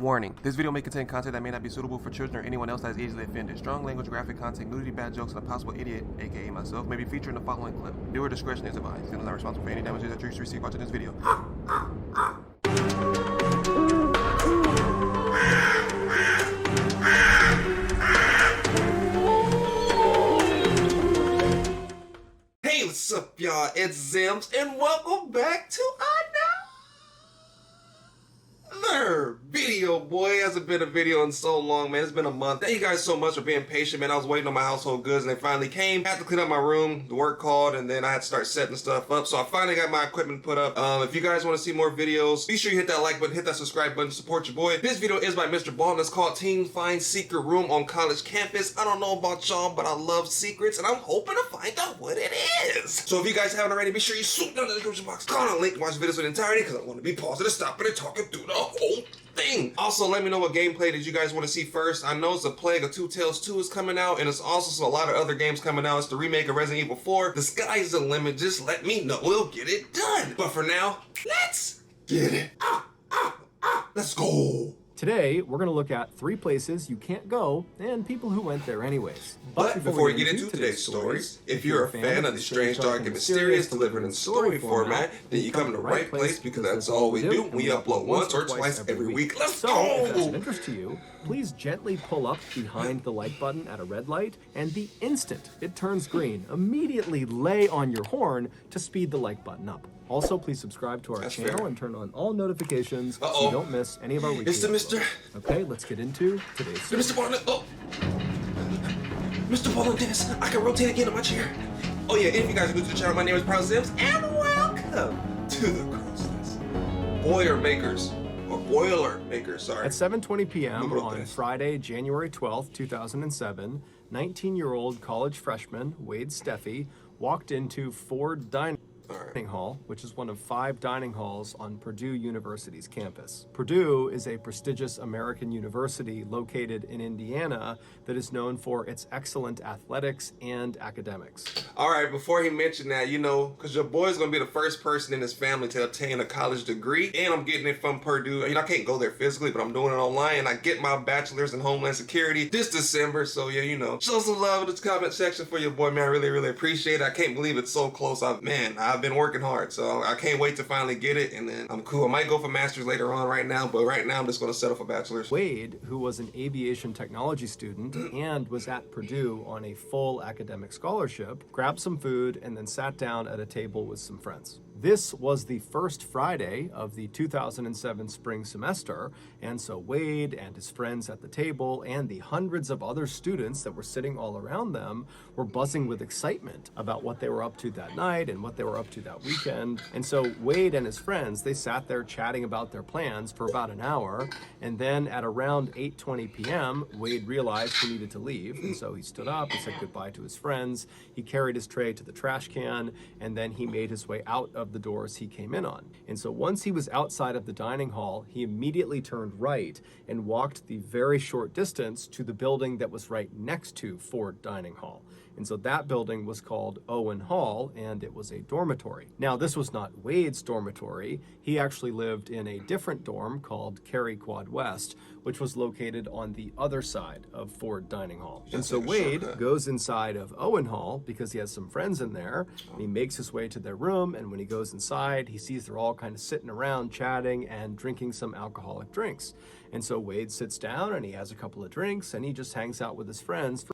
Warning, this video may contain content that may not be suitable for children or anyone else that is easily offended. Strong language, graphic content, nudity, bad jokes, and a possible idiot, aka myself, may be featured in the following clip. Viewer discretion is advised. Channel is not responsible for any damages that you receive watching this video. Hey, what's up, y'all? It's Zems, and welcome back to another video, boy. It hasn't been a video in so long, man. It's been a month. Thank you guys so much for being patient, man. I was waiting on my household goods, and they finally came. I had to clean up my room, the work called, and then I had to start setting stuff up. So I finally got my equipment put up. If you guys want to see more videos, be sure you hit that like button, hit that subscribe button, support your boy. This video is by Mr. Ball, and it's called Teen Find Secret Room on College Campus. I don't know about y'all, but I love secrets, and I'm hoping to find out what it is. So if you guys haven't already, be sure you swoop down to the description box, click on the link, and watch the videos in entirety, because I want to be positive, stopping and talking through the whole thing. Also, let me know what gameplay did you guys want to see first. I know it's a Plague of Two Tales 2 is coming out, and it's also a lot of other games coming out. It's the remake of Resident Evil 4. The sky's the limit. Just let me know. We'll get it done. But for now, let's get it. Let's go. Today, we're going to look at 3 places you can't go and people who went there anyways. But before we get into today's stories, if you're a fan of the strange, dark, and mysterious delivered in story format, then you come to the right place because that's all we do. We upload once or twice every week. Let's go! So, if that's of interest to you, please gently pull up behind the like button at a red light, and the instant it turns green, immediately lay on your horn to speed the like button up. Also, please subscribe to our channel and turn on all notifications so you don't miss any of our weekly It's the uploads. Mr. Okay, let's get into today's story. Mr. Barnett. Oh! Mr. Ball, this. I can rotate again in my chair. Oh yeah, if you guys are new to the channel, my name is Reprisalzems, and welcome to the Crossless Boilermakers. Or Boilermakers, sorry. At 7:20 p.m. on Friday, January 12th, 2007, 19-year-old college freshman Wade Steffi walked into Ford Dining Hall, which is one of 5 dining halls on Purdue University's campus. Purdue is a prestigious American university located in Indiana that is known for its excellent athletics and academics. All right, before he mentioned that, you know, because your boy's going to be the first person in his family to obtain a college degree, and I'm getting it from Purdue. You know, I can't go there physically, but I'm doing it online, and I get my bachelor's in Homeland Security this December, so yeah, you know, show some love in the comment section for your boy, man. I really appreciate it. I can't believe it's so close. I've been working hard, so I can't wait to finally get it, and then I'm cool. I might go for master's later on right now, but right now I'm just going to settle for bachelor's. Wade, who was an aviation technology student and was at Purdue on a full academic scholarship, grabbed some food and then sat down at a table with some friends. This was the first Friday of the 2007 spring semester, and so Wade and his friends at the table and the hundreds of other students that were sitting all around them were buzzing with excitement about what they were up to that night and what they were up to that weekend. And so Wade and his friends, they sat there chatting about their plans for about an hour, and then at around 8:20 p.m., Wade realized he needed to leave, and so he stood up, he said goodbye to his friends, he carried his tray to the trash can, and then he made his way out of the doors he came in on. And so once he was outside of the dining hall, he immediately turned right and walked the very short distance to the building that was right next to Ford Dining Hall. And so that building was called Owen Hall, and it was a dormitory. Now, this was not Wade's dormitory. He actually lived in a different dorm called Cary Quad West, which was located on the other side of Ford Dining Hall. And so Wade goes inside of Owen Hall because he has some friends in there. And he makes his way to their room, and when he goes inside, he sees they're all kind of sitting around chatting and drinking some alcoholic drinks. And so Wade sits down and he has a couple of drinks and he just hangs out with his friends for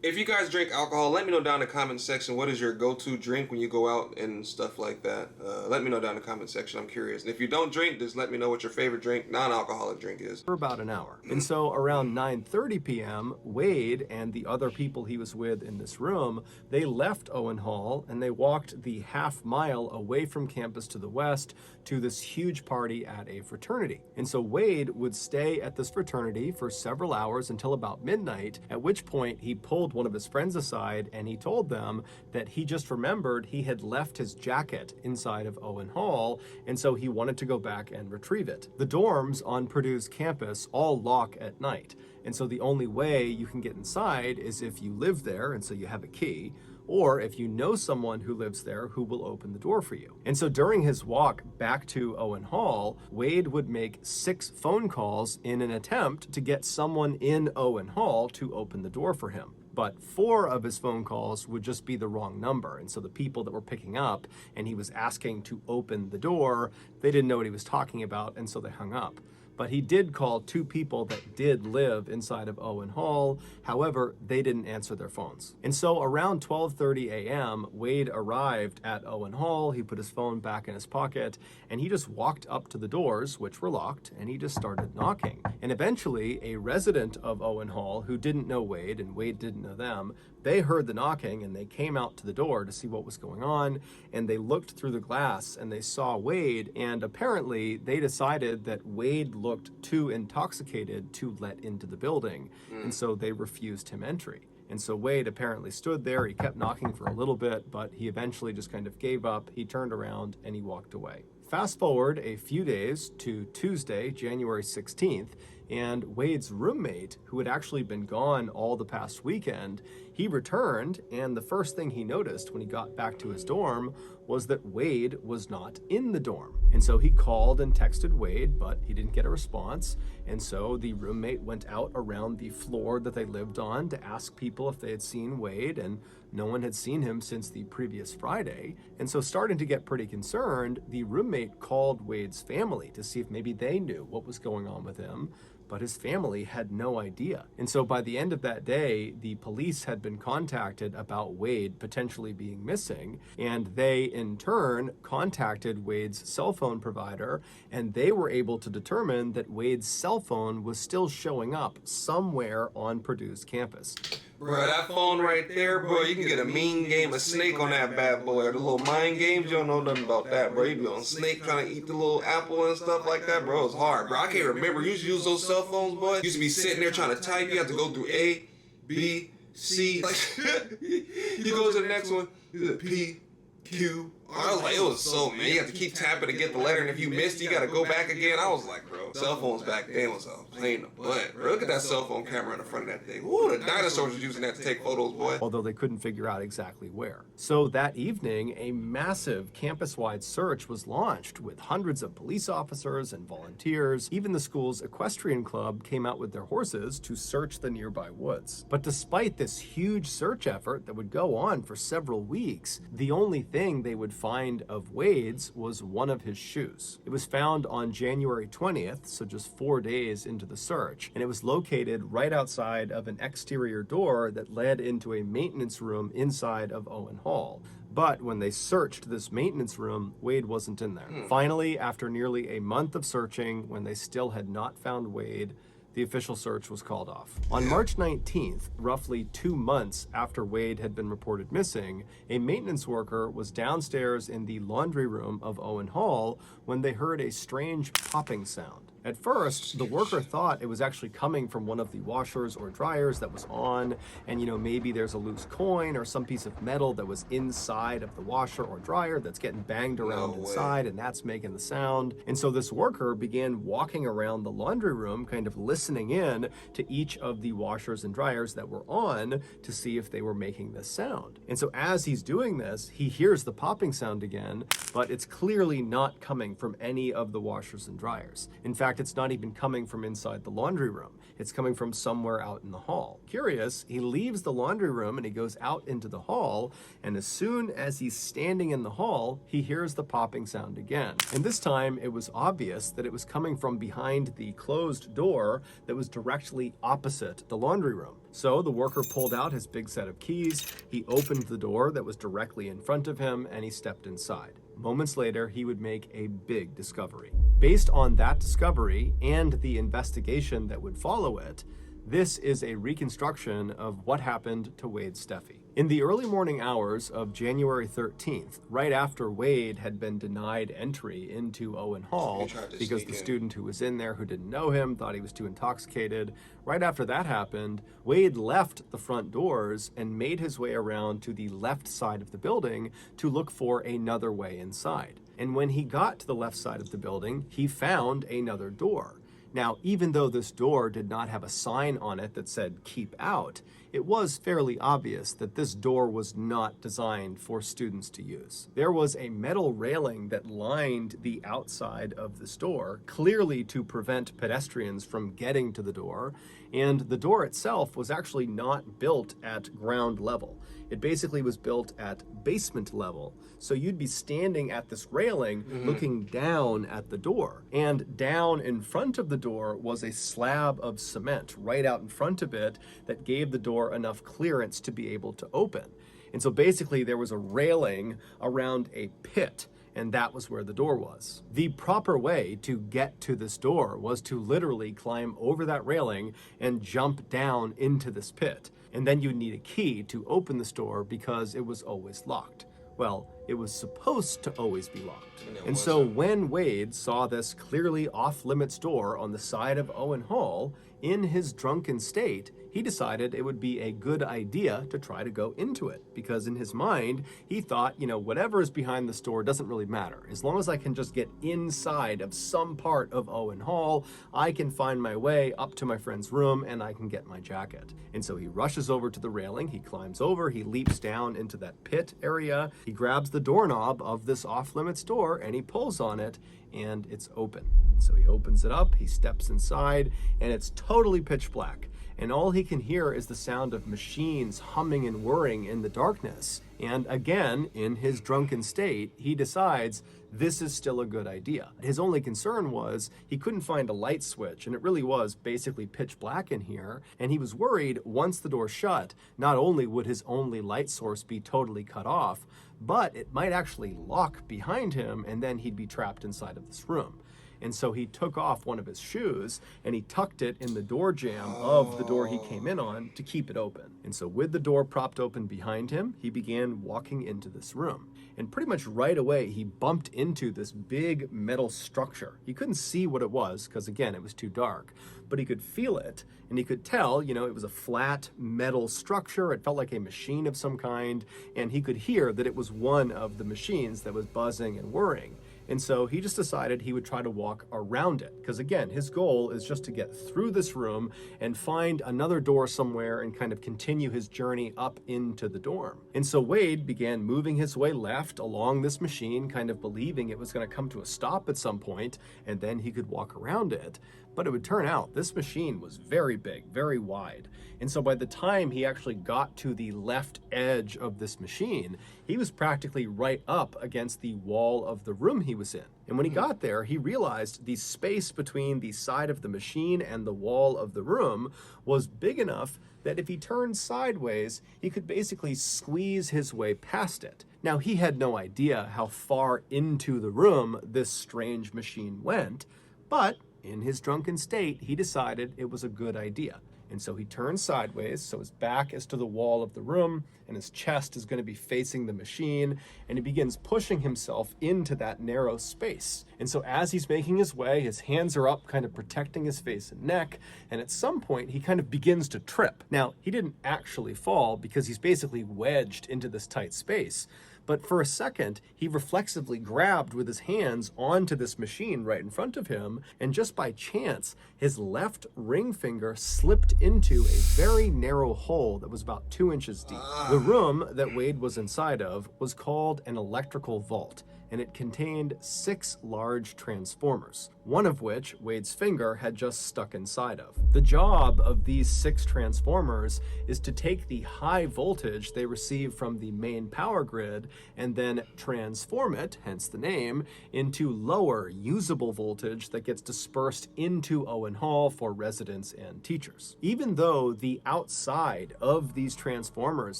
If you guys drink alcohol, let me know down in the comment section what is your go-to drink when you go out and stuff like that. Let me know down in the comment section. I'm curious. And if you don't drink, just let me know what your favorite drink, non-alcoholic drink is. For about an hour. And so around 9:30 p.m., Wade and the other people he was with in this room, they left Owen Hall and they walked the half mile away from campus to the west to this huge party at a fraternity. And so Wade would stay at this fraternity for several hours until about midnight, at which point he pulled one of his friends aside and he told them that he just remembered he had left his jacket inside of Owen Hall, and so he wanted to go back and retrieve it. The dorms on Purdue's campus all lock at night, and so the only way you can get inside is if you live there and so you have a key, or if you know someone who lives there who will open the door for you. And so during his walk back to Owen Hall, Wade would make 6 phone calls in an attempt to get someone in Owen Hall to open the door for him. But 4 of his phone calls would just be the wrong number. And so the people that were picking up and he was asking to open the door, they didn't know what he was talking about, and so they hung up. But he did call 2 people that did live inside of Owen Hall. However, they didn't answer their phones. And so around 12:30 a.m., Wade arrived at Owen Hall. He put his phone back in his pocket, and he just walked up to the doors, which were locked, and he just started knocking. And eventually, a resident of Owen Hall who didn't know Wade, and Wade didn't know them, they heard the knocking and they came out to the door to see what was going on, and they looked through the glass and they saw Wade, and apparently they decided that Wade looked too intoxicated to let into the building, and so they refused him entry. And so Wade apparently stood there, he kept knocking for a little bit, but he eventually just kind of gave up, he turned around and he walked away. Fast forward a few days to Tuesday, January 16th, and Wade's roommate, who had actually been gone all the past weekend, he returned, and the first thing he noticed when he got back to his dorm was that Wade was not in the dorm. And so he called and texted Wade, but he didn't get a response. And so the roommate went out around the floor that they lived on to ask people if they had seen Wade, and no one had seen him since the previous Friday. And so starting to get pretty concerned, the roommate called Wade's family to see if maybe they knew what was going on with him, but his family had no idea. And so by the end of that day, the police had been contacted about Wade potentially being missing, and they in turn contacted Wade's cell phone provider, and they were able to determine that Wade's cell phone was still showing up somewhere on Purdue's campus. Bro, that phone right there, bro, you can get a mean game of Snake on that bad boy. The little mind games, you don't know nothing about that, bro. You be on Snake trying to eat the little apple and stuff like that, bro. It's hard, bro. I can't remember. You used to use those cell phones, boy. You used to be sitting there trying to type. You have to go through A, B, C. Like, you go to the next one, you do P, Q. I was like, it was so, man. You have to keep tapping to get the letter, and if you missed, you got to go back again. I was like, bro, cell phones back then was a pain in the butt. Bro, look at that cell phone camera in the front of that thing. Ooh, the dinosaurs was using that to take photos, boy. Although they couldn't figure out exactly where. So that evening, a massive campus-wide search was launched with hundreds of police officers and volunteers. Even the school's equestrian club came out with their horses to search the nearby woods. But despite this huge search effort that would go on for several weeks, the only thing they would find of Wade's was one of his shoes. It was found on January 20th, so just 4 days into the search, and it was located right outside of an exterior door that led into a maintenance room inside of Owen Hall. But when they searched this maintenance room, Wade wasn't in there. Finally, after nearly a month of searching, when they still had not found Wade, the official search was called off. On March 19th, roughly 2 months after Wade had been reported missing, a maintenance worker was downstairs in the laundry room of Owen Hall when they heard a strange popping sound. At first, the worker thought it was actually coming from one of the washers or dryers that was on, and maybe there's a loose coin or some piece of metal that was inside of the washer or dryer that's getting banged around inside, and that's making the sound. And so this worker began walking around the laundry room, kind of listening in to each of the washers and dryers that were on to see if they were making this sound. And so as he's doing this, he hears the popping sound again, but it's clearly not coming from any of the washers and dryers. In fact, it's not even coming from inside the laundry room. It's coming from somewhere out in the hall. Curious, he leaves the laundry room and he goes out into the hall, and as soon as he's standing in the hall, he hears the popping sound again. And this time it was obvious that it was coming from behind the closed door that was directly opposite the laundry room. So the worker pulled out his big set of keys, he opened the door that was directly in front of him, and he stepped inside. Moments later, he would make a big discovery. Based on that discovery and the investigation that would follow it, this is a reconstruction of what happened to Wade Steffi. In the early morning hours of January 13th, right after Wade had been denied entry into Owen Hall because the student who was in there who didn't know him thought he was too intoxicated, right after that happened, Wade left the front doors and made his way around to the left side of the building to look for another way inside. And when he got to the left side of the building, he found another door. Now, even though this door did not have a sign on it that said "keep out," it was fairly obvious that this door was not designed for students to use. There was a metal railing that lined the outside of this door, clearly to prevent pedestrians from getting to the door, and the door itself was actually not built at ground level. It basically was built at basement level. So you'd be standing at this railing looking down at the door. And down in front of the door was a slab of cement right out in front of it that gave the door enough clearance to be able to open. And so basically there was a railing around a pit, and that was where the door was. The proper way to get to this door was to literally climb over that railing and jump down into this pit. And then you'd need a key to open this door because it was always locked. Well, it was supposed to always be locked. And so when Wade saw this clearly off-limits door on the side of Owen Hall, in his drunken state, he decided it would be a good idea to try to go into it, because in his mind, he thought, whatever is behind this door doesn't really matter. As long as I can just get inside of some part of Owen Hall, I can find my way up to my friend's room and I can get my jacket. And so he rushes over to the railing, he climbs over, he leaps down into that pit area, he grabs the doorknob of this off-limits door and he pulls on it, and it's open. So he opens it up, he steps inside, and it's totally pitch black. And all he can hear is the sound of machines humming and whirring in the darkness. And again, in his drunken state, he decides this is still a good idea. His only concern was he couldn't find a light switch, and it really was basically pitch black in here. And he was worried once the door shut, not only would his only light source be totally cut off, but it might actually lock behind him, and then he'd be trapped inside of this room. And so he took off one of his shoes and he tucked it in the door jamb of the door he came in on to keep it open. And so with the door propped open behind him, he began walking into this room. And pretty much right away, he bumped into this big metal structure. He couldn't see what it was because, again, it was too dark, but he could feel it and he could tell, it was a flat metal structure. It felt like a machine of some kind, and he could hear that it was one of the machines that was buzzing and whirring. And so he just decided he would try to walk around it. Because again, his goal is just to get through this room and find another door somewhere and kind of continue his journey up into the dorm. And so Wade began moving his way left along this machine, kind of believing it was going to come to a stop at some point, and then he could walk around it. But it would turn out this machine was very big, very wide. And so by the time he actually got to the left edge of this machine, he was practically right up against the wall of the room he was in. And when he got there, he realized the space between the side of the machine and the wall of the room was big enough that if he turned sideways, he could basically squeeze his way past it. Now, he had no idea how far into the room this strange machine went, but in his drunken state, he decided it was a good idea. And so he turns sideways, so his back is to the wall of the room, and his chest is going to be facing the machine, and he begins pushing himself into that narrow space. And so as he's making his way, his hands are up, kind of protecting his face and neck, and at some point, he kind of begins to trip. Now, he didn't actually fall because he's basically wedged into this tight space. But for a second, he reflexively grabbed with his hands onto this machine right in front of him, and just by chance, his left ring finger slipped into a very narrow hole that was about 2 inches deep. The room that Wade was inside of was called an electrical vault, and it contained 6 large transformers, one of which Wade's finger had just stuck inside of. The job of these 6 transformers is to take the high voltage they receive from the main power grid and then transform it, hence the name, into lower usable voltage that gets dispersed into Owen Hall for residents and teachers. Even though the outside of these transformers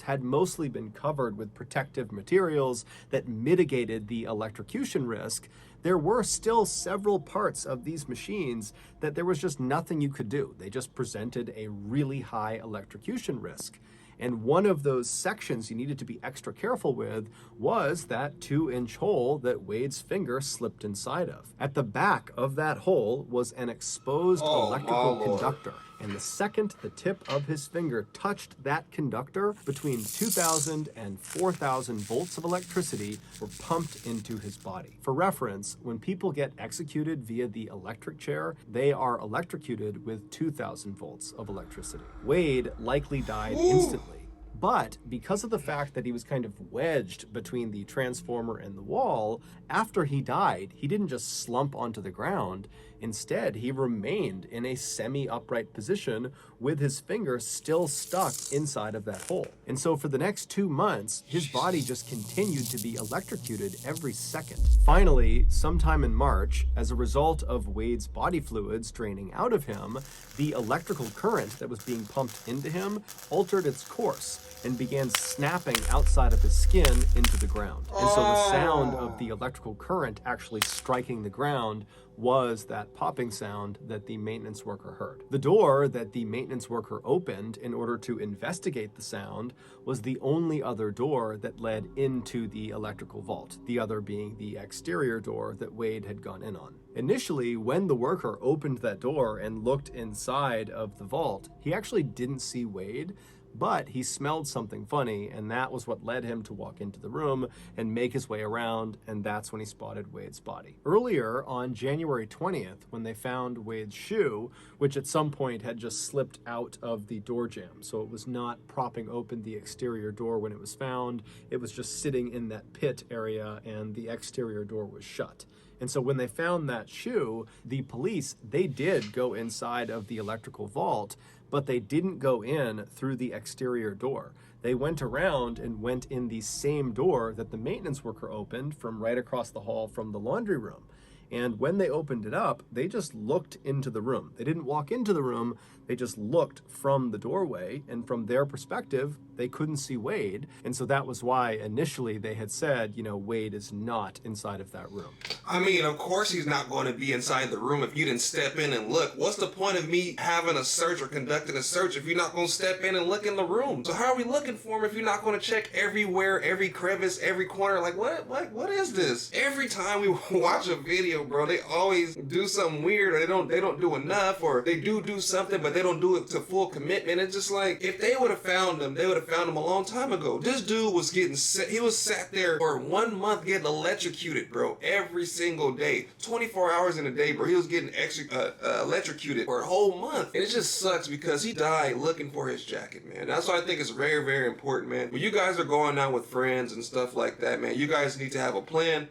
had mostly been covered with protective materials that mitigated the electrocution risk, there were still several parts of these machines that there was just nothing you could do. They just presented a really high electrocution risk. And one of those sections you needed to be extra careful with was that 2-inch hole that Wade's finger slipped inside of. At the back of that hole was an exposed electrical conductor. And the second the tip of his finger touched that conductor, between 2,000 and 4,000 volts of electricity were pumped into his body. For reference, when people get executed via the electric chair, they are electrocuted with 2,000 volts of electricity. Wade likely died instantly. But because of the fact that he was kind of wedged between the transformer and the wall, after he died, he didn't just slump onto the ground. Instead, he remained in a semi-upright position with his finger still stuck inside of that hole. And so for the next 2 months, his body just continued to be electrocuted every second. Finally, sometime in March, as a result of Wade's body fluids draining out of him, the electrical current that was being pumped into him altered its course and began snapping outside of his skin into the ground. And so the sound of the electrical current actually striking the ground was that popping sound that the maintenance worker heard. The door that the maintenance worker opened in order to investigate the sound was the only other door that led into the electrical vault, the other being the exterior door that Wade had gone in on. Initially, when the worker opened that door and looked inside of the vault, he actually didn't see Wade, but he smelled something funny, and that was what led him to walk into the room and make his way around, and that's when he spotted Wade's body. Earlier, on January 20th, when they found Wade's shoe, which at some point had just slipped out of the door jamb, so it was not propping open the exterior door when it was found, it was just sitting in that pit area, and the exterior door was shut. And so when they found that shoe, the police, they did go inside of the electrical vault, but they didn't go in through the exterior door. They went around and went in the same door that the maintenance worker opened from right across the hall from the laundry room. And when they opened it up, they just looked into the room. They didn't walk into the room, they just looked from the doorway, and from their perspective, they couldn't see Wade. And so that was why initially they had said, you know, Wade is not inside of that room. I mean, of course he's not going to be inside the room if you didn't step in and look. What's the point of me having a search or conducting a search if you're not going to step in and look in the room? So how are we looking for him if you're not going to check everywhere, every crevice, every corner? Like, what is this? Every time we watch a video, bro, they always do something weird, or they don't do enough, or they do something, but they don't do it to full commitment. It's just like, if they would have found him, they would have found him a long time ago. This dude was getting he was sat there for 1 month getting electrocuted, bro, every single day, 24 hours in a day, bro. He was getting electrocuted for a whole month, and it just sucks because he died looking for his jacket, man. That's why I think it's very, very important, man. When you guys are going out with friends and stuff like that, man, you guys need to have a plan.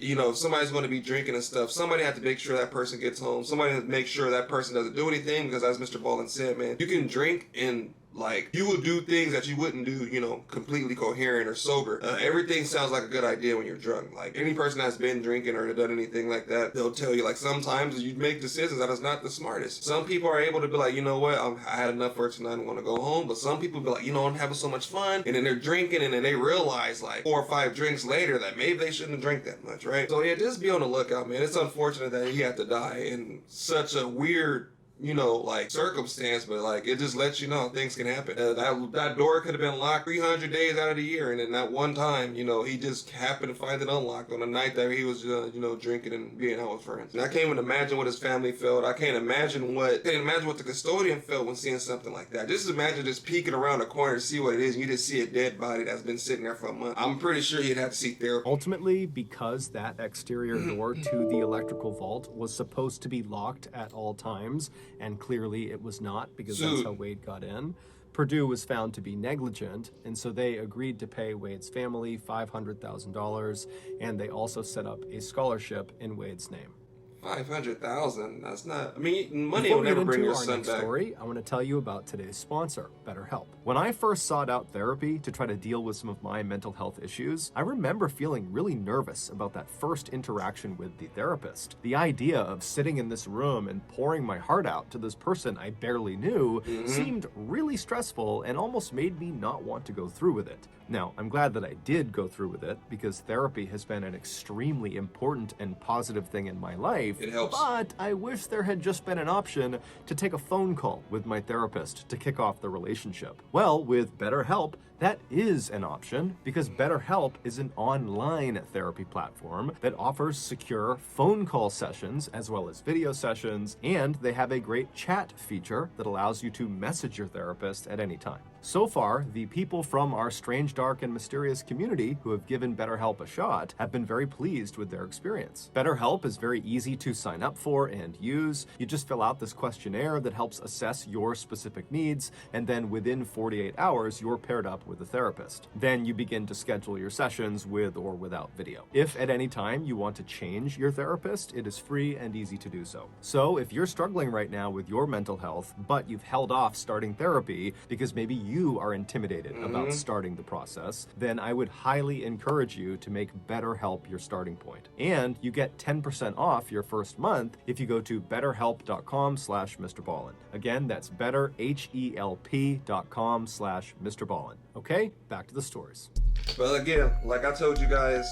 You know, if somebody's going to be drinking and stuff, somebody has to make sure that person gets home. Somebody has to make sure that person doesn't do anything, because as Mr. Ballin said, man, you can drink and like, you would do things that you wouldn't do, you know, completely coherent or sober. Everything sounds like a good idea when you're drunk. Like, any person that's been drinking or done anything like that, they'll tell you, like, sometimes you make decisions that is not the smartest. Some people are able to be like, you know what, I had enough for tonight, I'm gonna go home. But some people be like, you know, I'm having so much fun. And then they're drinking, and then they realize, like, 4 or 5 drinks later that maybe they shouldn't drink that much, right? So yeah, just be on the lookout, man. It's unfortunate that he had to die in such a weird, you know, like, circumstance, but like, it just lets you know things can happen. That door could have been locked 300 days out of the year, and then that one time, you know, he just happened to find it unlocked on the night that he was, you know, drinking and being out with friends. And I can't even imagine what his family felt. I can't imagine what the custodian felt when seeing something like that. Just imagine just peeking around the corner to see what it is, and you just see a dead body that's been sitting there for a month. I'm pretty sure you'd have to seek therapy. Ultimately, because that exterior door to the electrical vault was supposed to be locked at all times, and clearly it was not, because that's how Wade got in, Purdue was found to be negligent, and so they agreed to pay Wade's family $500,000, and they also set up a scholarship in Wade's name. 500,000. That's not. I mean, money Before will never we get bring into your our son next back. story, I want to tell you about today's sponsor, BetterHelp. When I first sought out therapy to try to deal with some of my mental health issues, I remember feeling really nervous about that first interaction with the therapist. The idea of sitting in this room and pouring my heart out to this person I barely knew seemed really stressful and almost made me not want to go through with it. Now, I'm glad that I did go through with it because therapy has been an extremely important and positive thing in my life. It helps. But I wish there had just been an option to take a phone call with my therapist to kick off the relationship. Well, with BetterHelp, that is an option because BetterHelp is an online therapy platform that offers secure phone call sessions as well as video sessions, and they have a great chat feature that allows you to message your therapist at any time. So far, the people from our strange, dark, and mysterious community who have given BetterHelp a shot have been very pleased with their experience. BetterHelp is very easy to sign up for and use. You just fill out this questionnaire that helps assess your specific needs, and then within 48 hours, you're paired up with a therapist. Then you begin to schedule your sessions with or without video. If at any time you want to change your therapist, it is free and easy to do so. So if you're struggling right now with your mental health, but you've held off starting therapy because maybe you are intimidated about starting the process, then I would highly encourage you to make BetterHelp your starting point. And you get 10% off your first month if you go to betterhelp.com/MrBallin. Again, that's betterhelp.com/MrBallin. Okay, back to the stories. But again, like I told you guys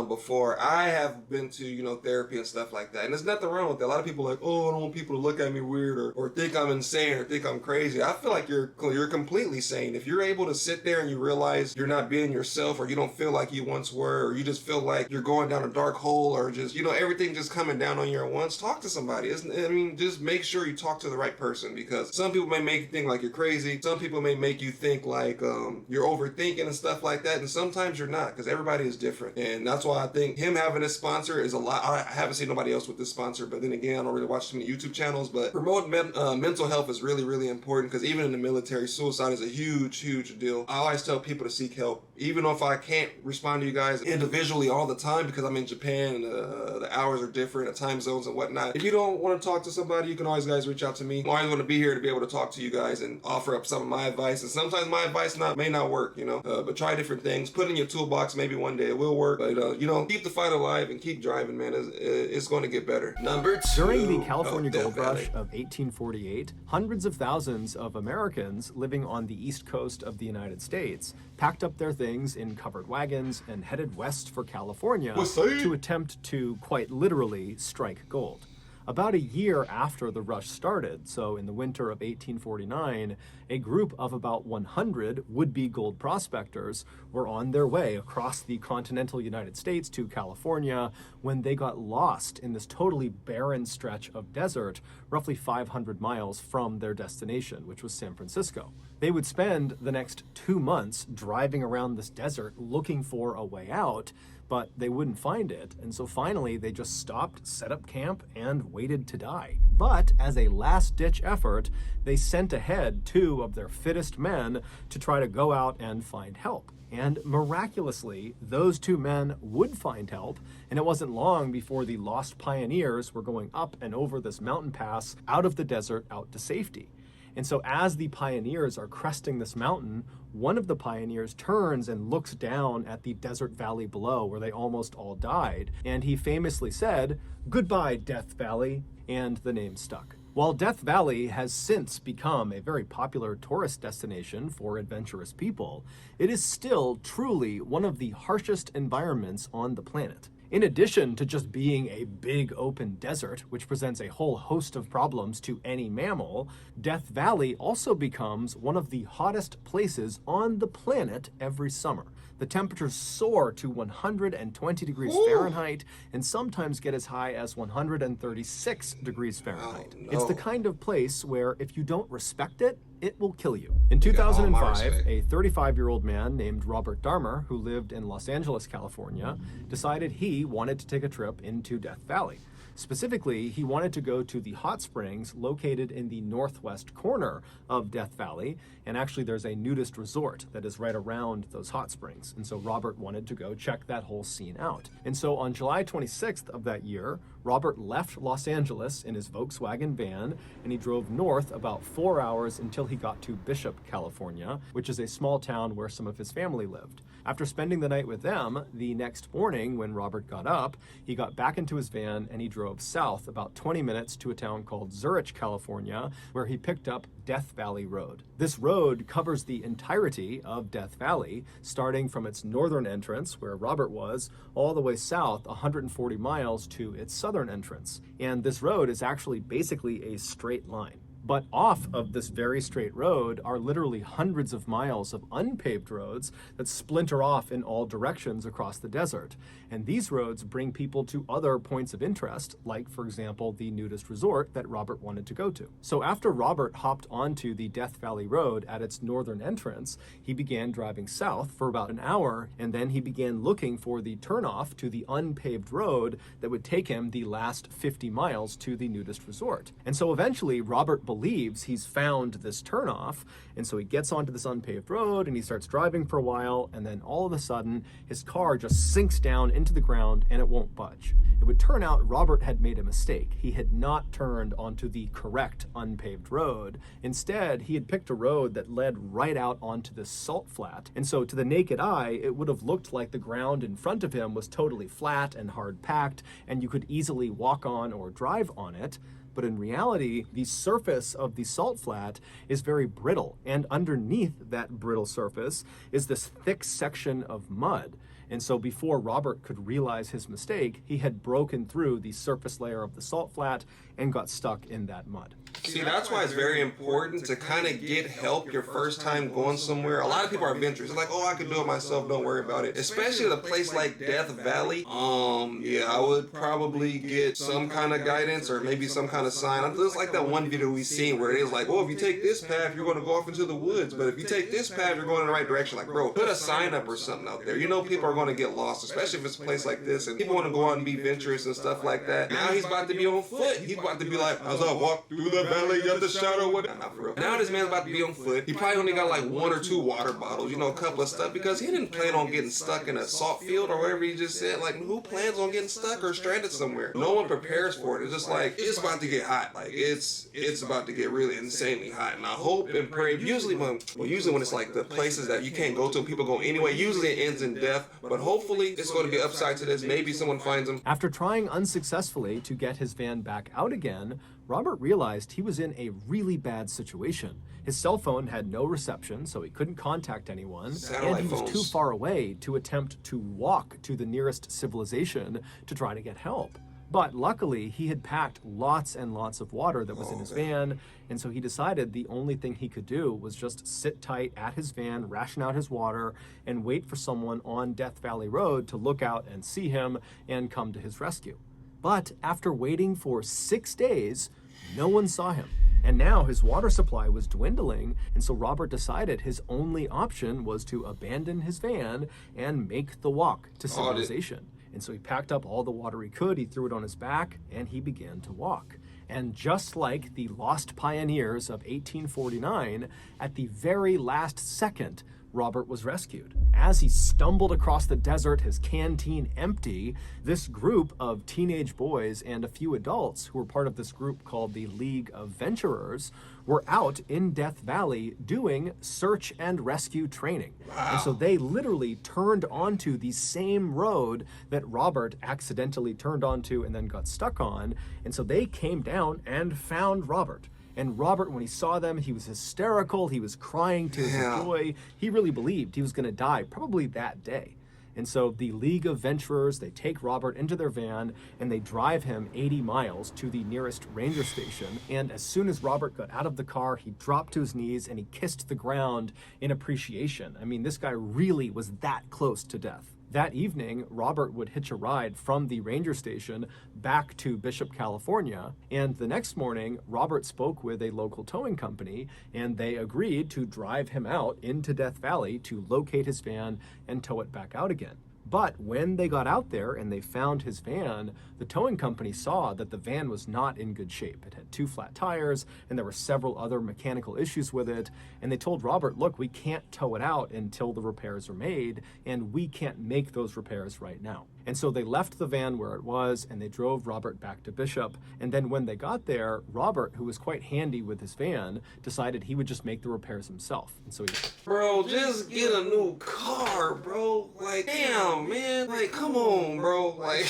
before, I have been to, therapy and stuff like that. And there's nothing wrong with that. A lot of people are like, oh, I don't want people to look at me weird or think I'm insane or think I'm crazy. I feel like you're completely sane. If you're able to sit there and you realize you're not being yourself, or you don't feel like you once were, or you just feel like you're going down a dark hole, or just, everything just coming down on you at once, talk to somebody. Just make sure you talk to the right person, because some people may make you think like you're crazy. Some people may make you think like you're overthinking and stuff like that. And sometimes you're not, because everybody is different. And that's why I think him having a sponsor is a lot. I haven't seen nobody else with this sponsor, but then again, I don't really watch too many YouTube channels. But promoting mental health is really, really important, because even in the military, suicide is a huge, huge deal. I always tell people to seek help, even if I can't respond to you guys individually all the time because I'm in Japan and the hours are different, the time zones and whatnot. If you don't want to talk to somebody, you can always guys reach out to me. I'm always going to be here to be able to talk to you guys and offer up some of my advice. And sometimes my advice may not work, but try different things. Put it in your toolbox. Maybe one day it will work. But keep the fight alive and keep driving, man. It's going to get better. Number 2. During the California Gold Rush of 1848, hundreds of thousands of Americans living on the east coast of the United States packed up their things in covered wagons and headed west for California to attempt to, quite literally, strike gold. About a year after the rush started, so in the winter of 1849, a group of about 100 would-be gold prospectors were on their way across the continental United States to California when they got lost in this totally barren stretch of desert, roughly 500 miles from their destination, which was San Francisco. They would spend the next 2 months driving around this desert looking for a way out, but they wouldn't find it, and so finally they just stopped, set up camp, and waited to die. But as a last-ditch effort, they sent ahead 2 of their fittest men to try to go out and find help. And miraculously, those 2 men would find help, and it wasn't long before the lost pioneers were going up and over this mountain pass out of the desert out to safety. And so as the pioneers are cresting this mountain, one of the pioneers turns and looks down at the desert valley below where they almost all died. And he famously said, "Goodbye, Death Valley," and the name stuck. While Death Valley has since become a very popular tourist destination for adventurous people, it is still truly one of the harshest environments on the planet. In addition to just being a big open desert, which presents a whole host of problems to any mammal, Death Valley also becomes one of the hottest places on the planet every summer. The temperatures soar to 120 degrees Fahrenheit and sometimes get as high as 136 degrees Fahrenheit. Oh, no. It's the kind of place where if you don't respect it, it will kill you. In 2005, a 35-year-old man named Robert Darmer, who lived in Los Angeles, California, decided he wanted to take a trip into Death Valley. Specifically, he wanted to go to the hot springs located in the northwest corner of Death Valley, and actually there's a nudist resort that is right around those hot springs. And so Robert wanted to go check that whole scene out. And so on July 26th of that year, Robert left Los Angeles in his Volkswagen van, and he drove north about 4 hours until he got to Bishop, California, which is a small town where some of his family lived. After spending the night with them, the next morning when Robert got up, he got back into his van and he drove south about 20 minutes to a town called Zurich, California, where he picked up Death Valley Road. This road covers the entirety of Death Valley, starting from its northern entrance, where Robert was, all the way south 140 miles to its southern entrance. And this road is actually basically a straight line. But off of this very straight road are literally hundreds of miles of unpaved roads that splinter off in all directions across the desert. And these roads bring people to other points of interest, like, for example, the nudist resort that Robert wanted to go to. So after Robert hopped onto the Death Valley Road at its northern entrance, he began driving south for about an hour, and then he began looking for the turnoff to the unpaved road that would take him the last 50 miles to the nudist resort. And so eventually, Robert believes he's found this turnoff, and so he gets onto this unpaved road and he starts driving for a while, and then all of a sudden his car just sinks down into the ground and it won't budge. It would turn out Robert had made a mistake. He had not turned onto the correct unpaved road. Instead, he had picked a road that led right out onto this salt flat, and so to the naked eye it would have looked like the ground in front of him was totally flat and hard packed and you could easily walk on or drive on it. But in reality, the surface of the salt flat is very brittle, and underneath that brittle surface is this thick section of mud. And so before Robert could realize his mistake, he had broken through the surface layer of the salt flat and got stuck in that mud. See, that's why it's very important to kind of get help your first time going somewhere. A lot of people are adventurous. They're like, oh, I can do it myself, don't worry about it. Especially at a place like Death Valley. Yeah, I would probably get some kind of guidance or maybe some kind of sign. It's like that one video we've seen where it is like, oh, if you take this path, you're going to go off into the woods. But if you take this path, you're going in the right direction. Like, bro, put a sign up or something out there. You know people are going to get lost, especially if it's a place like this and people want to go out and be adventurous and stuff like that. Now he's about to be on foot. He's about to be like, as I walk through the valley of the shadow. Not for real. Now this man's about to be on foot. He probably only got like 1 or 2 water bottles, you know, a couple of stuff, because he didn't plan on getting stuck in a salt field or whatever he just said. Like, who plans on getting stuck or stranded somewhere? No one prepares for it. It's just like, it's about to get hot. Like, it's about to get really insanely hot. And I hope and pray, usually when it's like the places that you can't go to, people go anyway, usually it ends in death. But hopefully it's going to be upside to this. Maybe someone finds him. After trying unsuccessfully to get his van back out again, Robert realized he was in a really bad situation. His cell phone had no reception, so he couldn't contact anyone, and he was too far away to attempt to walk to the nearest civilization to try to get help. But luckily, he had packed lots and lots of water that was in his van, and so he decided the only thing he could do was just sit tight at his van, ration out his water, and wait for someone on Death Valley Road to look out and see him and come to his rescue. But after waiting for 6 days, no one saw him. And now his water supply was dwindling, and so Robert decided his only option was to abandon his van and make the walk to civilization. And so he packed up all the water he could, he threw it on his back, and he began to walk. And just like the lost pioneers of 1849, at the very last second, Robert was rescued. As he stumbled across the desert, his canteen empty, this group of teenage boys and a few adults who were part of this group called the League of Venturers were out in Death Valley doing search and rescue training. Wow. And so they literally turned onto the same road that Robert accidentally turned onto and then got stuck on. And so they came down and found Robert. And Robert, when he saw them, he was hysterical. He was crying tears of joy. He really believed he was going to die, probably that day. And so the League of Venturers, they take Robert into their van and they drive him 80 miles to the nearest ranger station. And as soon as Robert got out of the car, he dropped to his knees and he kissed the ground in appreciation. I mean, this guy really was that close to death. That evening, Robert would hitch a ride from the ranger station back to Bishop, California, and the next morning, Robert spoke with a local towing company, and they agreed to drive him out into Death Valley to locate his van and tow it back out again. But when they got out there and they found his van, the towing company saw that the van was not in good shape. It had 2 flat tires, and there were several other mechanical issues with it. And they told Robert, look, we can't tow it out until the repairs are made, and we can't make those repairs right now. And so they left the van where it was and they drove Robert back to Bishop. And then when they got there, Robert, who was quite handy with his van, decided he would just make the repairs himself. And so he... Bro, just get a new car, bro. Like, damn, man. Like, come on, bro. Like...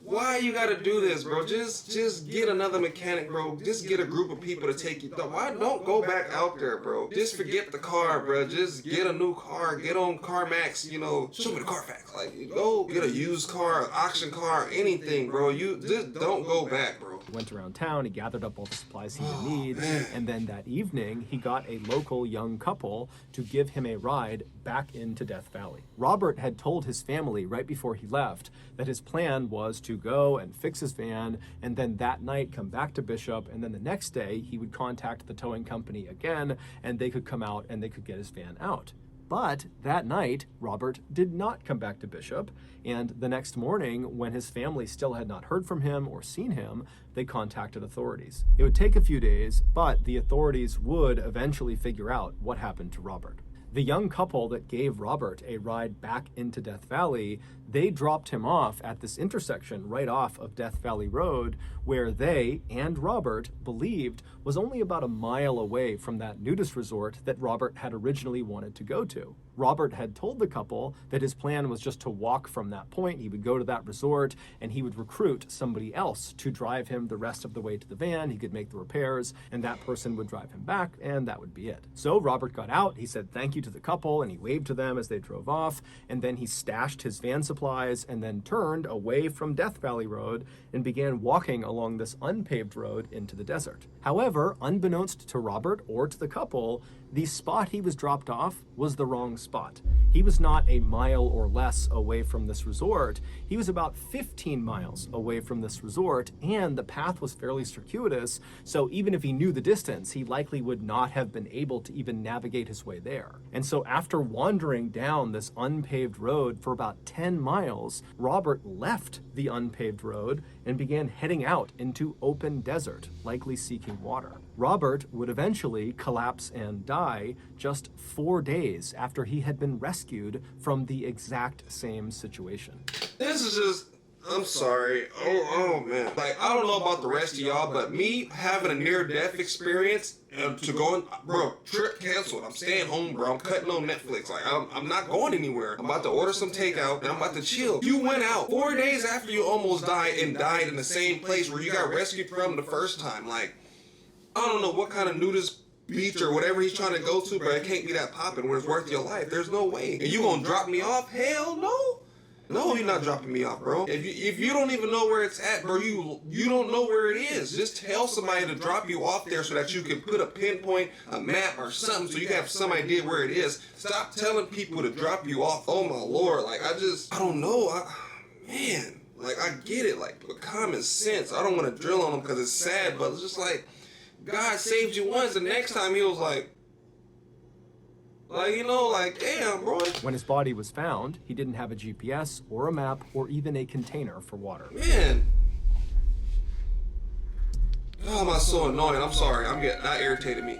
Why you gotta do this, bro? Just get another mechanic, bro. Just get a group of people to take you. Why don't go back out there, bro? Just forget the car, bro. Just get a new car. Get on CarMax, you know. Show me the Carfax. Like, go get a used car, an auction car, anything, bro. You just don't go back, bro. Went around town, he gathered up all the supplies he would need, and then that evening, he got a local young couple to give him a ride back into Death Valley. Robert had told his family right before he left that his plan was to go and fix his van, and then that night come back to Bishop, and then the next day he would contact the towing company again, and they could come out and they could get his van out. But that night, Robert did not come back to Bishop, and the next morning, when his family still had not heard from him or seen him, they contacted authorities. It would take a few days, but the authorities would eventually figure out what happened to Robert. The young couple that gave Robert a ride back into Death Valley, they dropped him off at this intersection right off of Death Valley Road, where they and Robert believed was only about a mile away from that nudist resort that Robert had originally wanted to go to. Robert had told the couple that his plan was just to walk from that point. He would go to that resort and he would recruit somebody else to drive him the rest of the way to the van. He could make the repairs and that person would drive him back and that would be it. So Robert got out, he said thank you to the couple and he waved to them as they drove off, and then he stashed his van supplies and then turned away from Death Valley Road and began walking along this unpaved road into the desert. However, unbeknownst to Robert or to the couple, the spot he was dropped off was the wrong spot. He was not a mile or less away from this resort. He was about 15 miles away from this resort, and the path was fairly circuitous, so even if he knew the distance, he likely would not have been able to even navigate his way there. And so after wandering down this unpaved road for about 10 miles, Robert left the unpaved road and began heading out into open desert, likely seeking water. Robert would eventually collapse and die just 4 days after he had been rescued from the exact same situation. This is just, I'm sorry. Oh man. Like, I don't know about the rest of y'all, but me having a near-death experience to going, bro, trip canceled. I'm staying home, bro. I'm cutting on Netflix. Like, I'm not going anywhere. I'm about to order some takeout and I'm about to chill. You went out 4 days after you almost died and died in the same place where you got rescued from the first time. Like, I don't know what kind of nudist beach or whatever he's trying to go to, but it can't be that popping where it's worth your life. There's no way. And you gonna drop me off? Hell no. No, you're not dropping me off, bro. If you don't even know where it's at, bro, you don't know where it is. Just tell somebody to drop you off there so that you can put a pinpoint, a map, or something so you can have some idea where it is. Stop telling people to drop you off. Oh my Lord, like I don't know. Man, like I get it, like but common sense. I don't want to drill on them because it's sad, but it's just like God saved you once. The next time he was like, you know, like, damn, bro. When his body was found, he didn't have a GPS or a map or even a container for water. Man. Oh, am I so annoying? I'm sorry. That irritated me.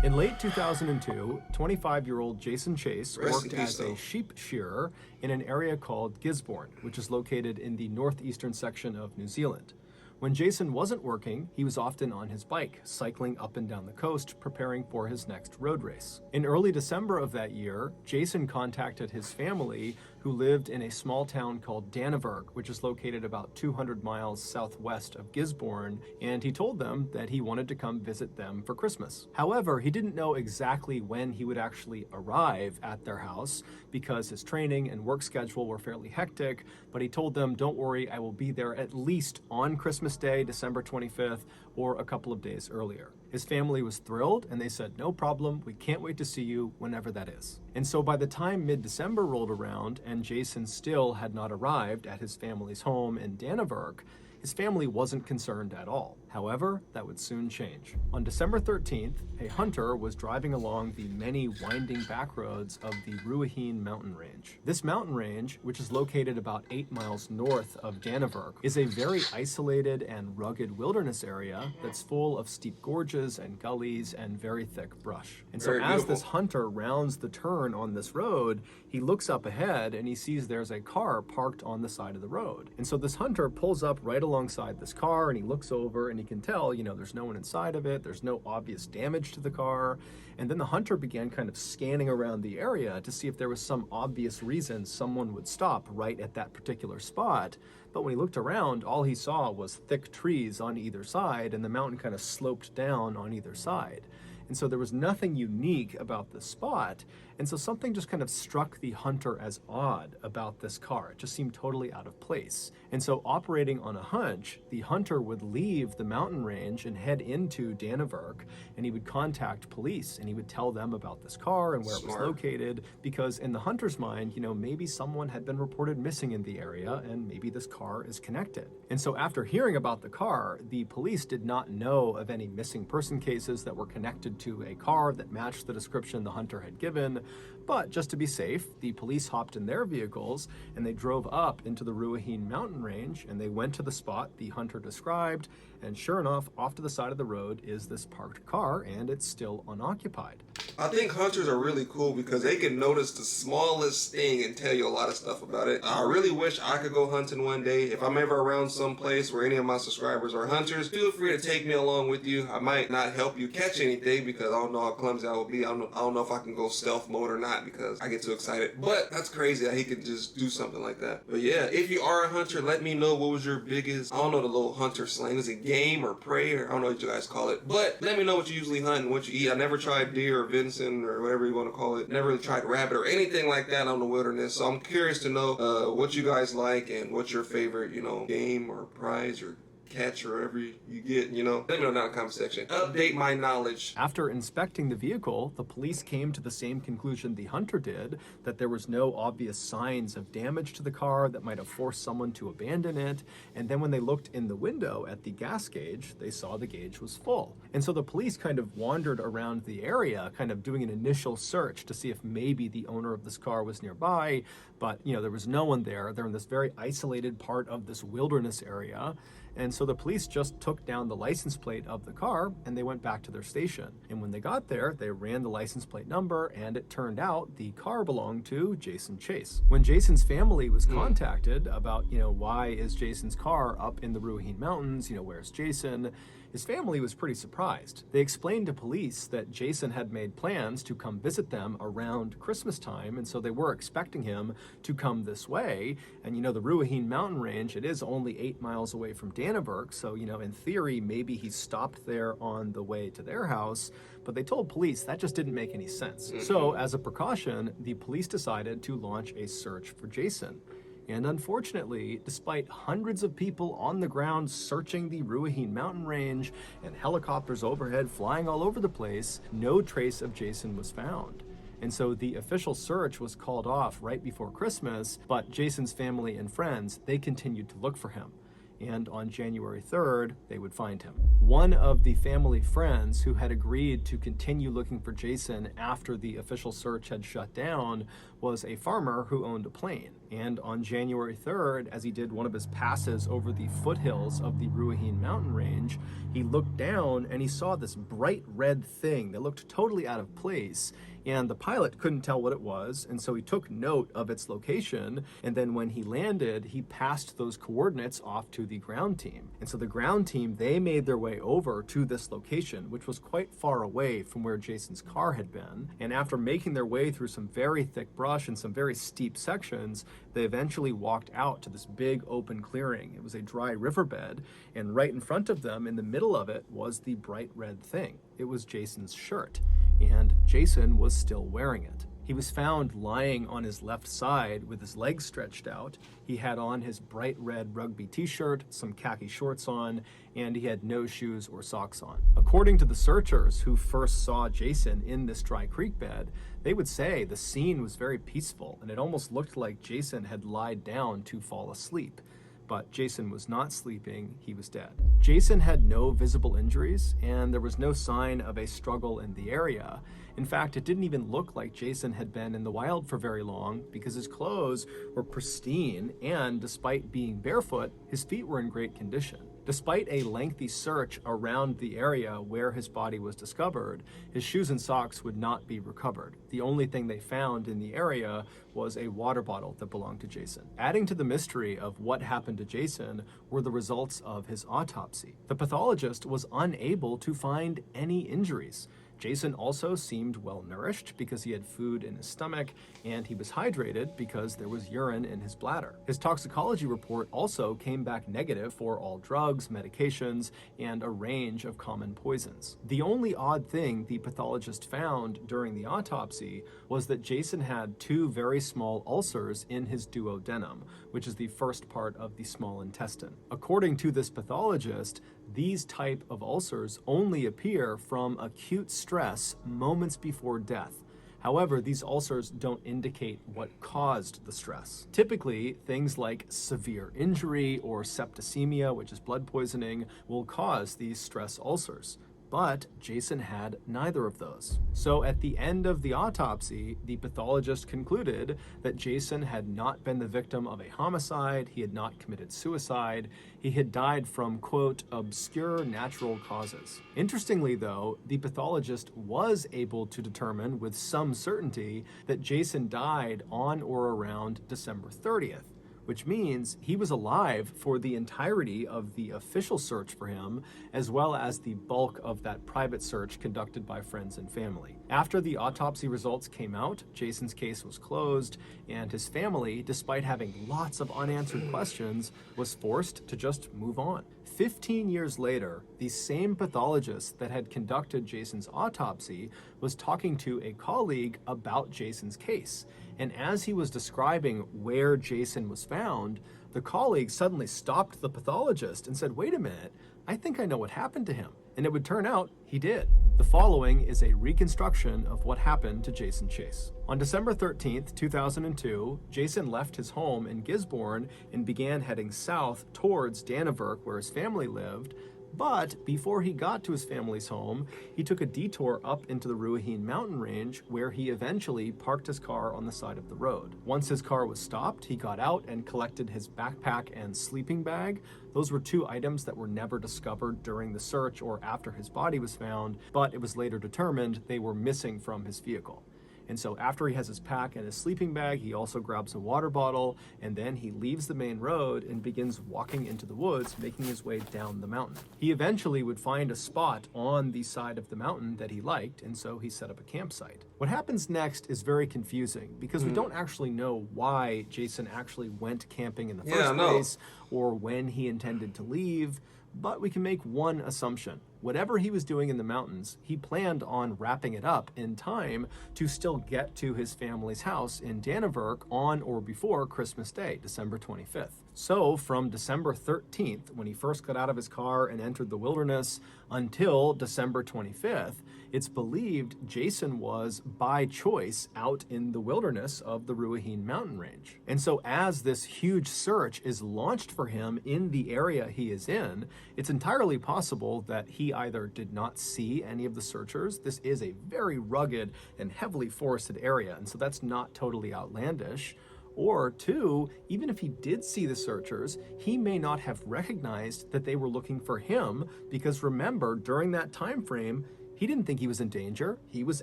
In late 2002, 25-year-old Jason Chase Rest in worked peace, as a though. sheep shearer in an area called Gisborne, which is located in the northeastern section of New Zealand. When Jason wasn't working, he was often on his bike, cycling up and down the coast, preparing for his next road race. In early December of that year, Jason contacted his family, who lived in a small town called Dannevirke, which is located about 200 miles southwest of Gisborne, and he told them that he wanted to come visit them for Christmas. However, he didn't know exactly when he would actually arrive at their house because his training and work schedule were fairly hectic, but he told them, don't worry, I will be there at least on Christmas Day, December 25th, or a couple of days earlier. His family was thrilled, and they said, no problem, we can't wait to see you whenever that is. And so by the time mid-December rolled around and Jason still had not arrived at his family's home in Dannevirke, his family wasn't concerned at all. However, that would soon change. On December 13th, a hunter was driving along the many winding back roads of the Ruahine mountain range. This mountain range, which is located about 8 miles north of Dannevirke, is a very isolated and rugged wilderness area that's full of steep gorges and gullies and very thick brush. And so Very as beautiful. this hunter rounds the turn on this road, he looks up ahead and he sees there's a car parked on the side of the road. And so this hunter pulls up right alongside this car and he looks over and he can tell, there's no one inside of it, there's no obvious damage to the car. And then the hunter began kind of scanning around the area to see if there was some obvious reason someone would stop right at that particular spot. But when he looked around, all he saw was thick trees on either side, and the mountain kind of sloped down on either side. And so there was nothing unique about the spot. And so something just kind of struck the hunter as odd about this car. It just seemed totally out of place. And so operating on a hunch, the hunter would leave the mountain range and head into Dannevirke, and he would contact police and he would tell them about this car and where it was Smart. located, because in the hunter's mind, maybe someone had been reported missing in the area and maybe this car is connected. And so after hearing about the car, the police did not know of any missing person cases that were connected to a car that matched the description the hunter had given. But just to be safe, the police hopped in their vehicles and they drove up into the Ruahine mountain range and they went to the spot the hunter described. And sure enough, off to the side of the road is this parked car, and it's still unoccupied. I think hunters are really cool because they can notice the smallest thing and tell you a lot of stuff about it. I really wish I could go hunting one day. If I'm ever around some place where any of my subscribers are hunters, feel free to take me along with you. I might not help you catch anything because I don't know how clumsy I will be. I don't know if I can go stealth mode or not because I get too excited. But that's crazy that he could just do something like that. But yeah, if you are a hunter, let me know what was your biggest, I don't know the little hunter slang. Is it game or prey, or I don't know what you guys call it. But let me know what you usually hunt and what you eat. I never tried deer or venison or whatever you want to call it. Never really tried rabbit or anything like that on the wilderness. So I'm curious to know what you guys like and what's your favorite, game or prize or catch or whatever you get, let me know down in the comment section. Update my knowledge. After inspecting the vehicle, the police came to the same conclusion the hunter did, that there was no obvious signs of damage to the car that might have forced someone to abandon it. And then when they looked in the window at the gas gauge, they saw the gauge was full. And so the police kind of wandered around the area, kind of doing an initial search to see if maybe the owner of this car was nearby. But, there was no one there. They're in this very isolated part of this wilderness area. And so the police just took down the license plate of the car and they went back to their station. And when they got there, they ran the license plate number, and it turned out the car belonged to Jason Chase. When Jason's family was contacted about, why is Jason's car up in the Ruahine Mountains, where's Jason? His family was pretty surprised. They explained to police that Jason had made plans to come visit them around Christmas time, and so they were expecting him to come this way. And the Ruahine mountain range, it is only 8 miles away from Dannevirke, so in theory, maybe he stopped there on the way to their house, but they told police that just didn't make any sense. So as a precaution, the police decided to launch a search for Jason. And unfortunately, despite hundreds of people on the ground searching the Ruahine mountain range and helicopters overhead flying all over the place, no trace of Jason was found. And so the official search was called off right before Christmas, but Jason's family and friends, they continued to look for him. And on January 3rd, they would find him. One of the family friends who had agreed to continue looking for Jason after the official search had shut down was a farmer who owned a plane. And on January 3rd, as he did one of his passes over the foothills of the Ruahine mountain range, he looked down and he saw this bright red thing that looked totally out of place. And the pilot couldn't tell what it was, and so he took note of its location, and then when he landed, he passed those coordinates off to the ground team. And so the ground team, they made their way over to this location, which was quite far away from where Jason's car had been. And after making their way through some very thick brush and some very steep sections, they eventually walked out to this big open clearing. It was a dry riverbed, and right in front of them, in the middle of it, was the bright red thing. It was Jason's shirt, and Jason was still wearing it. He was found lying on his left side with his legs stretched out. He had on his bright red rugby t-shirt, some khaki shorts on, and he had no shoes or socks on. According to the searchers who first saw Jason in this dry creek bed, they would say the scene was very peaceful and it almost looked like Jason had lied down to fall asleep. But Jason was not sleeping, he was dead. Jason had no visible injuries, and there was no sign of a struggle in the area. In fact, it didn't even look like Jason had been in the wild for very long because his clothes were pristine, and despite being barefoot, his feet were in great condition. Despite a lengthy search around the area where his body was discovered, his shoes and socks would not be recovered. The only thing they found in the area was a water bottle that belonged to Jason. Adding to the mystery of what happened to Jason were the results of his autopsy. The pathologist was unable to find any injuries. Jason also seemed well nourished because he had food in his stomach, and he was hydrated because there was urine in his bladder. His toxicology report also came back negative for all drugs, medications, and a range of common poisons. The only odd thing the pathologist found during the autopsy was that Jason had 2 very small ulcers in his duodenum, which is the first part of the small intestine. According to this pathologist, these type of ulcers only appear from acute stress moments before death. However, these ulcers don't indicate what caused the stress. Typically, things like severe injury or septicemia, which is blood poisoning, will cause these stress ulcers. But Jason had neither of those. So at the end of the autopsy, the pathologist concluded that Jason had not been the victim of a homicide, he had not committed suicide, he had died from, quote, obscure natural causes. Interestingly though, the pathologist was able to determine with some certainty that Jason died on or around December 30th. Which means he was alive for the entirety of the official search for him, as well as the bulk of that private search conducted by friends and family. After the autopsy results came out, Jason's case was closed, and his family, despite having lots of unanswered questions, was forced to just move on. 15 years later, the same pathologist that had conducted Jason's autopsy was talking to a colleague about Jason's case. And as he was describing where Jason was found, the colleague suddenly stopped the pathologist and said, "Wait a minute, I think I know what happened to him." And it would turn out he did. The following is a reconstruction of what happened to Jason Chase. On December 13th, 2002, Jason left his home in Gisborne and began heading south towards Dannevirke, where his family lived. But before he got to his family's home, he took a detour up into the Ruahine mountain range, where he eventually parked his car on the side of the road. Once his car was stopped, he got out and collected his backpack and sleeping bag. Those were 2 items that were never discovered during the search or after his body was found, but it was later determined they were missing from his vehicle. And so after he has his pack and his sleeping bag, he also grabs a water bottle, and then he leaves the main road and begins walking into the woods, making his way down the mountain. He eventually would find a spot on the side of the mountain that he liked, and so he set up a campsite. What happens next is very confusing because we don't actually know why Jason actually went camping in the first place or when he intended to leave. But we can make one assumption. Whatever he was doing in the mountains, he planned on wrapping it up in time to still get to his family's house in Dannevirke on or before Christmas Day, December 25th. So from December 13th, when he first got out of his car and entered the wilderness, until December 25th, it's believed Jason was, by choice, out in the wilderness of the Ruahine mountain range. And so as this huge search is launched for him in the area he is in, it's entirely possible that he either did not see any of the searchers. This is a very rugged and heavily forested area, and so that's not totally outlandish. Or 2, even if he did see the searchers, he may not have recognized that they were looking for him, because remember, during that time frame, he didn't think he was in danger. He was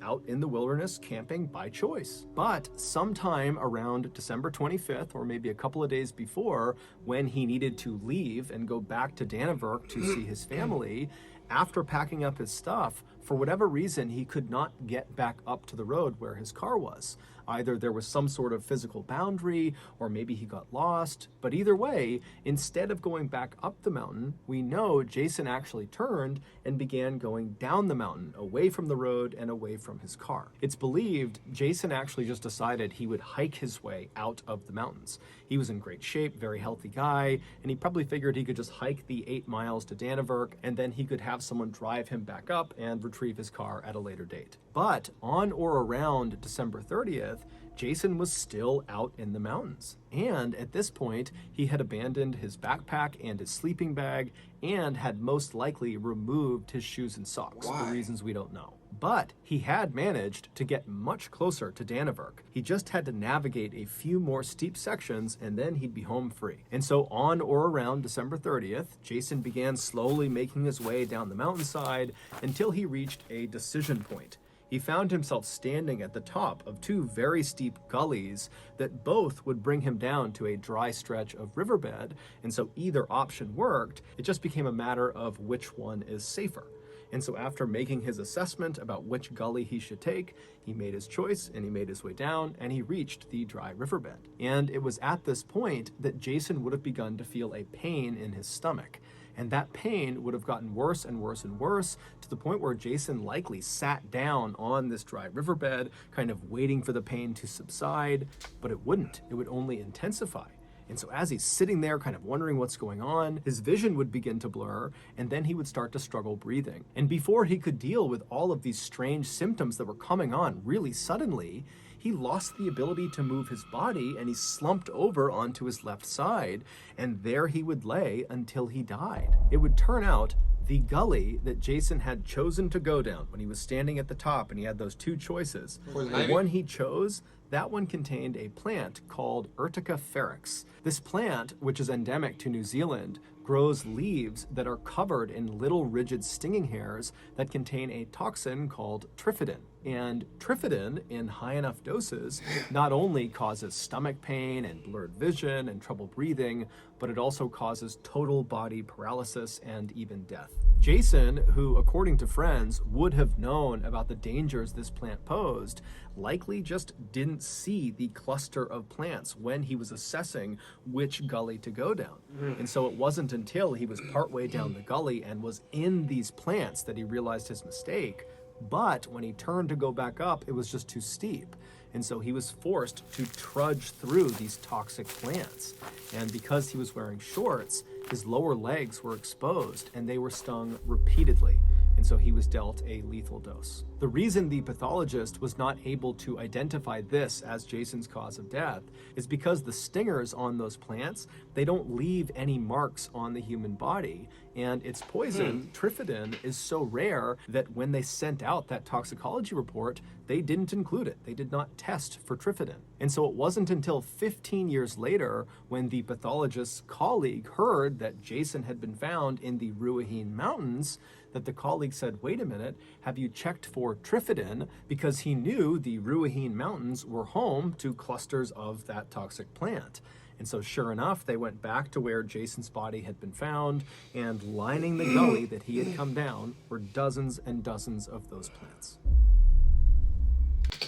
out in the wilderness camping by choice. But sometime around December 25th, or maybe a couple of days before, when he needed to leave and go back to Dannevirke to see his family, after packing up his stuff, for whatever reason, he could not get back up to the road where his car was. Either there was some sort of physical boundary, or maybe he got lost. But either way, instead of going back up the mountain, we know Jason actually turned and began going down the mountain, away from the road and away from his car. It's believed Jason actually just decided he would hike his way out of the mountains. He was in great shape, very healthy guy, and he probably figured he could just hike the 8 miles to Dannevirke, and then he could have someone drive him back up and retrieve his car at a later date. But on or around December 30th, Jason was still out in the mountains. And at this point, he had abandoned his backpack and his sleeping bag and had most likely removed his shoes and socks for reasons we don't know. But he had managed to get much closer to Dannevirke. He just had to navigate a few more steep sections and then he'd be home free. And so on or around December 30th, Jason began slowly making his way down the mountainside until he reached a decision point. He found himself standing at the top of two very steep gullies that both would bring him down to a dry stretch of riverbed, and so either option worked. It just became a matter of which one is safer. And so after making his assessment about which gully he should take, he made his choice and he made his way down and he reached the dry riverbed. And it was at this point that Jason would have begun to feel a pain in his stomach. And that pain would have gotten worse and worse and worse to the point where Jason likely sat down on this dry riverbed, kind of waiting for the pain to subside, but it wouldn't. It would only intensify. And so as he's sitting there kind of wondering what's going on, his vision would begin to blur, and then he would start to struggle breathing. And before he could deal with all of these strange symptoms that were coming on really suddenly, he lost the ability to move his body and he slumped over onto his left side, and there he would lay until he died. It would turn out the gully that Jason had chosen to go down when he was standing at the top and he had those two choices, the one he chose, that one contained a plant called Urtica ferox. This plant, which is endemic to New Zealand, grows leaves that are covered in little rigid stinging hairs that contain a toxin called trifidin. And trifidin, in high enough doses, not only causes stomach pain and blurred vision and trouble breathing, but it also causes total body paralysis and even death. Jason, who according to friends would have known about the dangers this plant posed, likely just didn't see the cluster of plants when he was assessing which gully to go down. And so it wasn't until he was partway down the gully and was in these plants that he realized his mistake. But when he turned to go back up, it was just too steep. And so he was forced to trudge through these toxic plants. And because he was wearing shorts, his lower legs were exposed and they were stung repeatedly. And so he was dealt a lethal dose. The reason the pathologist was not able to identify this as Jason's cause of death is because the stingers on those plants, they don't leave any marks on the human body. And its poison, trifidin, is so rare that when they sent out that toxicology report, they didn't include it. They did not test for trifidin. And so it wasn't until 15 years later when the pathologist's colleague heard that Jason had been found in the Ruahine Mountains that the colleague said, wait a minute, have you checked for trifidin? Because he knew the Ruahine Mountains were home to clusters of that toxic plant. And so sure enough, they went back to where Jason's body had been found, and lining the gully that he had come down were dozens and dozens of those plants.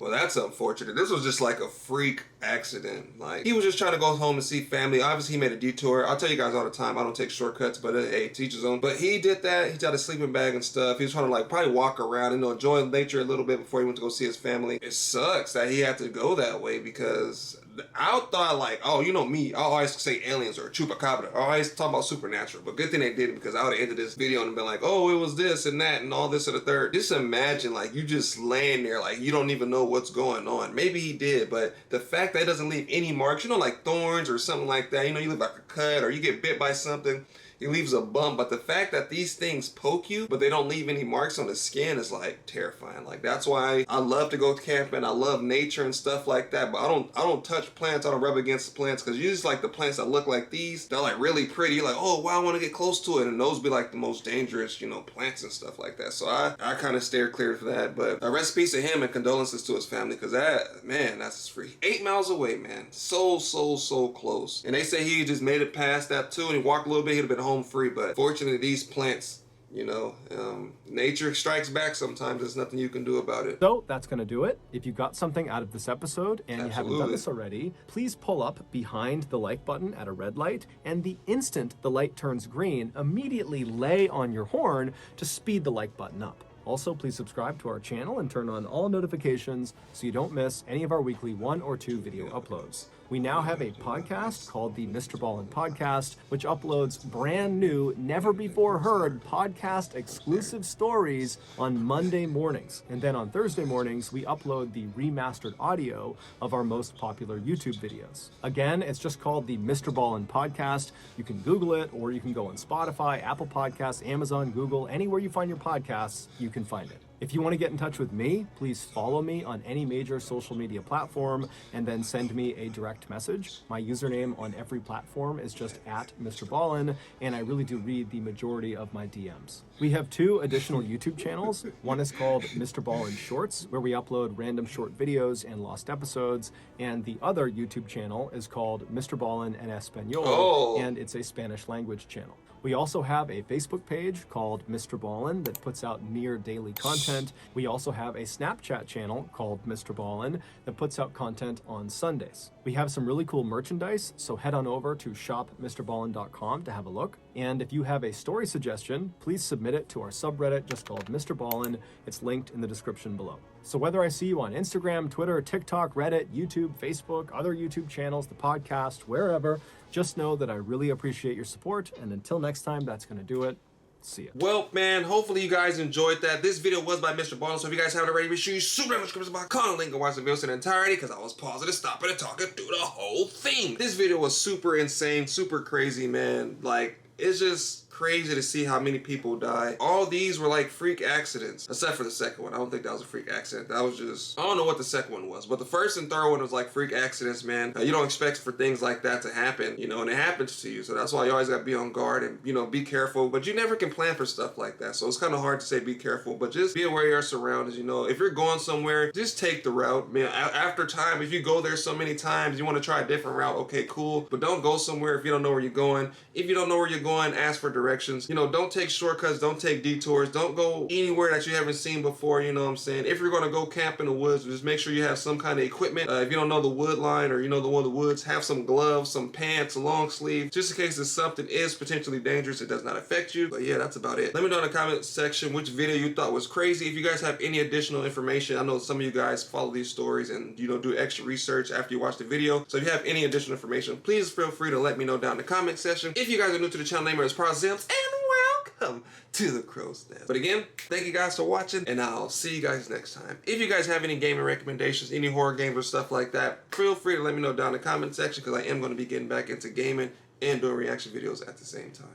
Well, that's unfortunate. This was just like a freak accident. Like, he was just trying to go home and see family. Obviously, he made a detour. I'll tell you guys all the time, I don't take shortcuts, but hey, to each his own. But he did that. He got a sleeping bag and stuff. He was trying to like probably walk around and enjoy nature a little bit before he went to go see his family. It sucks that he had to go that way because I thought like, oh, you know me, I always say aliens or chupacabra. I always talk about supernatural, but good thing they didn't because I would have ended this video and been like, oh, it was this and that and all this and the third. Just imagine like you just laying there like you don't even know what's going on. Maybe he did, but the fact that it doesn't leave any marks, you know, like thorns or something like that, you know, you leave like a cut or you get bit by something, it leaves a bump. But the fact that these things poke you, but they don't leave any marks on the skin is like terrifying. Like that's why I love to go camping. I love nature and stuff like that. But I don't touch plants. I don't rub against the plants because you just like the plants that look like these. They're like really pretty. You're like, oh wow, I want to get close to it. And those be like the most dangerous, you know, plants and stuff like that. So I kind of steer clear of that. But rest in peace to him and condolences to his family because that, man, that's free. 8 miles away, man. So close. And they say he just made it past that too. And he walked a little bit. He'd have been home free, but fortunately these plants, you know, nature strikes back sometimes. There's nothing you can do about it. So that's going to do it. If you got something out of this episode and you haven't done this already, please pull up behind the like button at a red light, and the instant the light turns green, immediately lay on your horn to speed the like button up. Also, please subscribe to our channel and turn on all notifications so you don't miss any of our weekly 1 or 2 video uploads. We now have a podcast called the Mr. Ballin Podcast, which uploads brand new, never before heard podcast exclusive stories on Monday mornings. And then on Thursday mornings, we upload the remastered audio of our most popular YouTube videos. Again, it's just called the Mr. Ballin Podcast. You can Google it, or you can go on Spotify, Apple Podcasts, Amazon, Google, anywhere you find your podcasts, you can find it. If you want to get in touch with me, please follow me on any major social media platform and then send me a direct message. My username on every platform is just @Mr. Ballin, and I really do read the majority of my DMs. We have 2 additional YouTube channels. One is called Mr. Ballin Shorts, where we upload random short videos and lost episodes, and the other YouTube channel is called Mr. Ballin en Español, and it's a Spanish language channel. We also have a Facebook page called Mr. Ballin that puts out near daily content. We also have a Snapchat channel called Mr. Ballin that puts out content on Sundays. We have some really cool merchandise, so head on over to shopmrballin.com to have a look. And if you have a story suggestion, please submit it to our subreddit just called Mr. Ballin. It's linked in the description below. So whether I see you on Instagram, Twitter, TikTok, Reddit, YouTube, Facebook, other YouTube channels, the podcast, wherever, just know that I really appreciate your support. And until next time, that's going to do it. See ya. Well, man, hopefully you guys enjoyed that. This video was by Mr. Ballin, so if you guys haven't already, be sure you super down the description box, comment link, and watch the video in entirety, because I was pausing and stopping and talking through the whole thing. This video was super insane, super crazy, man. Like, it's just crazy to see how many people die. All these were like freak accidents, except for the second one. I don't think that was a freak accident. That was just, I don't know what the second one was, but the first and third one was like freak accidents, man. You don't expect for things like that to happen, you know, and it happens to you. So that's why you always gotta be on guard and, you know, be careful, but you never can plan for stuff like that. So it's kind of hard to say be careful, but just be aware of your surroundings, you know. If you're going somewhere, just take the route, man. After time, if you go there so many times, you want to try a different route, okay, cool, but don't go somewhere if you don't know where you're going. If you don't know where you're going, ask for directions. You know, don't take shortcuts, don't take detours, don't go anywhere that you haven't seen before, you know what I'm saying? If you're going to go camp in the woods, just make sure you have some kind of equipment. If you don't know the wood line, or you know the one of the woods, have some gloves, some pants, a long sleeve, just in case if something is potentially dangerous, it does not affect you. But yeah, that's about it. Let me know in the comment section which video you thought was crazy. If you guys have any additional information, I know some of you guys follow these stories and, you know, do extra research after you watch the video. So if you have any additional information, please feel free to let me know down in the comment section. If you guys are new to the channel, name is Reprisalzems, and welcome to the Crow's Nest. But again, thank you guys for watching, and I'll see you guys next time. If you guys have any gaming recommendations, any horror games or stuff like that, feel free to let me know down in the comment section, because I am going to be getting back into gaming and doing reaction videos at the same time.